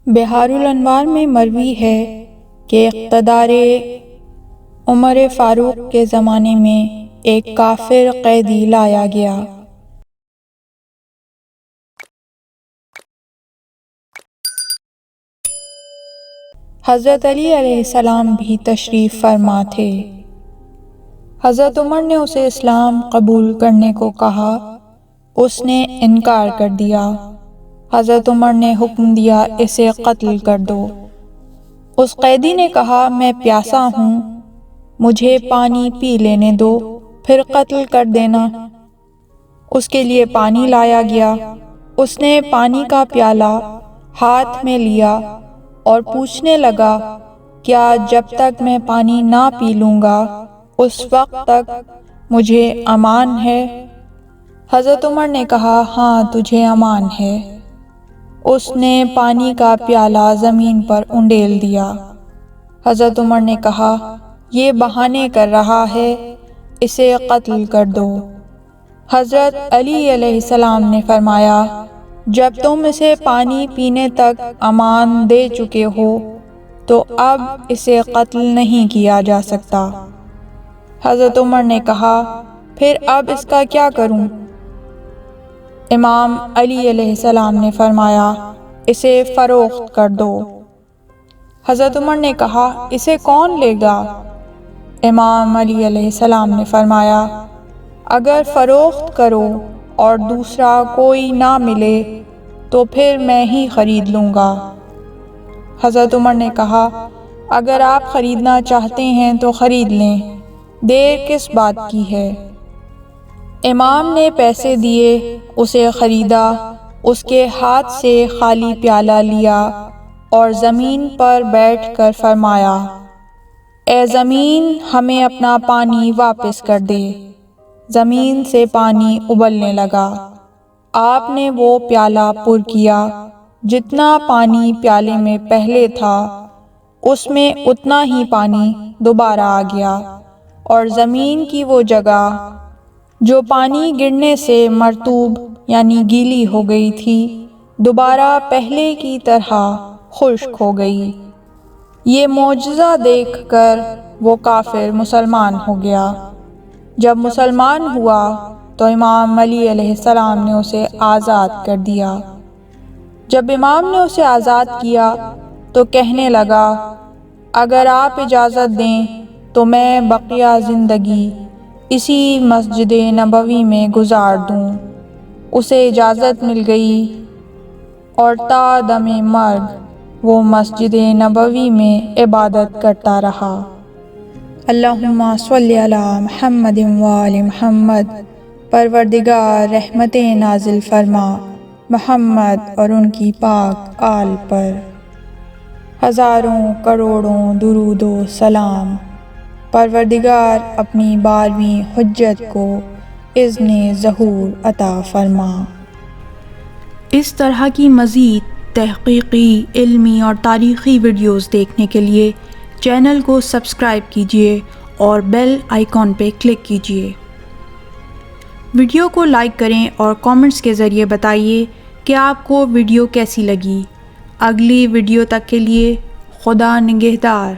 بحار الانوار میں مروی ہے کہ اقتدار عمر فاروق کے زمانے میں ایک کافر قیدی لایا گیا۔ حضرت علی علیہ السلام بھی تشریف فرما تھے۔ حضرت عمر نے اسے اسلام قبول کرنے کو کہا، اس نے انکار کر دیا۔ حضرت عمر نے حکم دیا اسے قتل کر دو۔ اس قیدی نے کہا میں پیاسا ہوں، مجھے پانی پی لینے دو، پھر قتل کر دینا۔ اس کے لیے پانی لایا گیا۔ اس نے پانی کا پیالہ ہاتھ میں لیا اور پوچھنے لگا، کیا جب تک میں پانی نہ پی لوں گا اس وقت تک مجھے امان ہے؟ حضرت عمر نے کہا ہاں تجھے امان ہے۔ اس نے پانی کا پیالہ زمین پر انڈیل دیا۔ حضرت عمر نے کہا یہ بہانے کر رہا ہے، اسے قتل کر دو۔ حضرت علی علیہ السلام نے فرمایا جب تم اسے پانی پینے تک امان دے چکے ہو تو اب اسے قتل نہیں کیا جا سکتا۔ حضرت عمر نے کہا پھر اب اس کا کیا کروں؟ امام علی علیہ السلام نے فرمایا اسے فروخت کر دو۔ حضرت عمر نے کہا اسے کون لے گا؟ امام علی علیہ السلام نے فرمایا اگر فروخت کرو اور دوسرا کوئی نہ ملے تو پھر میں ہی خرید لوں گا۔ حضرت عمر نے کہا اگر آپ خریدنا چاہتے ہیں تو خرید لیں، دیر کس بات کی ہے؟ امام نے پیسے دیے، اسے خریدا، اس کے ہاتھ سے خالی پیالہ لیا اور زمین پر بیٹھ کر فرمایا اے زمین ہمیں اپنا پانی واپس کر دے۔ زمین سے پانی ابلنے لگا۔ آپ نے وہ پیالہ پر کیا، جتنا پانی پیالے میں پہلے تھا اس میں اتنا ہی پانی دوبارہ آ گیا، اور زمین کی وہ جگہ جو پانی گرنے سے مرطوب یعنی گیلی ہو گئی تھی دوبارہ پہلے کی طرح خشک ہو گئی۔ یہ معجزہ دیکھ کر وہ کافر مسلمان ہو گیا۔ جب مسلمان ہوا تو امام علی علیہ السلام نے اسے آزاد کر دیا۔ جب امام نے اسے آزاد کیا تو کہنے لگا اگر آپ اجازت دیں تو میں بقیہ زندگی اسی مسجد نبوی میں گزار دوں۔ اسے اجازت مل گئی اور تا دم مرگ وہ مسجد نبوی میں عبادت کرتا رہا۔ اللہم صلی علی محمد وآل محمد۔ پروردگار رحمتیں نازل فرما محمد اور ان کی پاک آل پر۔ ہزاروں کروڑوں درود و سلام۔ پروردگار اپنی 12ویں حجت کو اذن ظہور عطا فرما۔ اس طرح کی مزید تحقیقی، علمی اور تاریخی ویڈیوز دیکھنے کے لیے چینل کو سبسکرائب کیجیے اور بیل آئیکن پہ کلک کیجیے۔ ویڈیو کو لائک کریں اور کامنٹس کے ذریعے بتائیے کہ آپ کو ویڈیو کیسی لگی۔ اگلی ویڈیو تک کے لیے خدا نگہدار۔